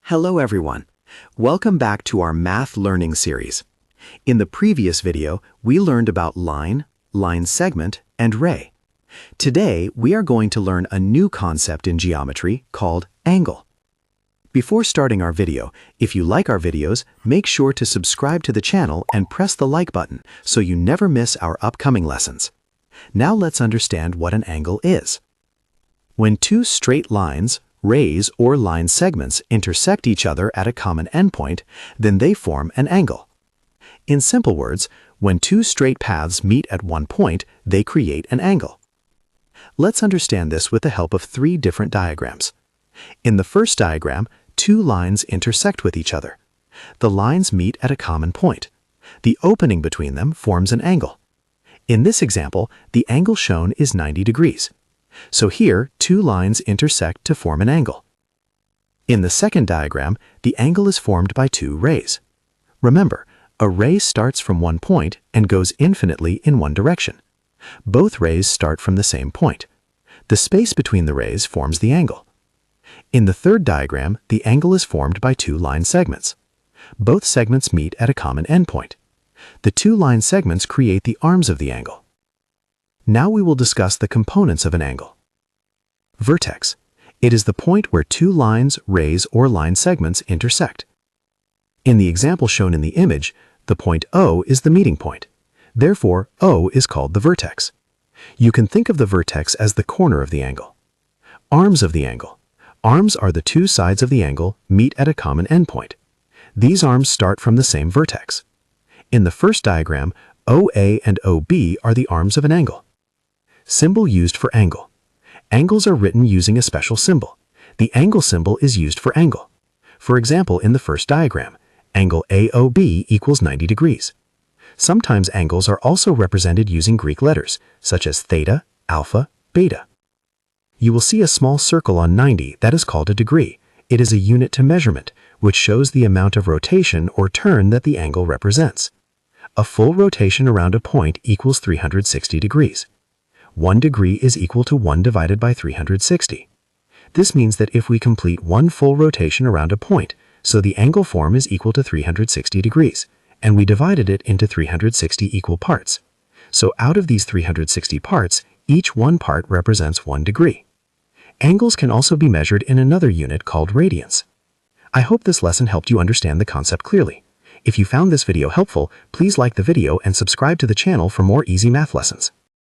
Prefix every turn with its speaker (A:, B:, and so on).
A: Hello everyone. Welcome back to our math learning series. In the previous video, we learned about line, line segment, and ray. Today, we are going to learn a new concept in geometry called angle. Before starting our video, if you like our videos, make sure to subscribe to the channel and press the like button so you never miss our upcoming lessons. Now let's understand what an angle is. When two straight lines, rays or line segments intersect each other at a common endpoint, then they form an angle. In simple words, when two straight paths meet at one point, they create an angle. Let's understand this with the help of three different diagrams. In the first diagram, two lines intersect with each other. The lines meet at a common point. The opening between them forms an angle. In this example, the angle shown is 90 degrees. So here, two lines intersect to form an angle. In the second diagram, the angle is formed by two rays. Remember, a ray starts from one point and goes infinitely in one direction. Both rays start from the same point. The space between the rays forms the angle. In the third diagram, the angle is formed by two line segments. Both segments meet at a common endpoint. The two line segments create the arms of the angle. Now we will discuss the components of an angle. Vertex. It is the point where two lines, rays, or line segments intersect. In the example shown in the image, the point O is the meeting point. Therefore, O is called the vertex. You can think of the vertex as the corner of the angle. Arms of the angle. Arms are the two sides of the angle meet at a common endpoint. These arms start from the same vertex. In the first diagram, OA and OB are the arms of an angle. Symbol used for angle. Angles are written using a special symbol. The angle symbol is used for angle. For example, in the first diagram, angle AOB equals 90 degrees. Sometimes angles are also represented using Greek letters, such as theta, alpha, beta. You will see a small circle on 90 that is called a degree. It is a unit to measurement, which shows the amount of rotation or turn that the angle represents. A full rotation around a point equals 360 degrees. 1 degree is equal to 1 divided by 360. This means that if we complete one full rotation around a point, so the angle form is equal to 360 degrees, and we divided it into 360 equal parts. So out of these 360 parts, each one part represents 1 degree. Angles can also be measured in another unit called radians. I hope this lesson helped you understand the concept clearly. If you found this video helpful, please like the video and subscribe to the channel for more easy math lessons.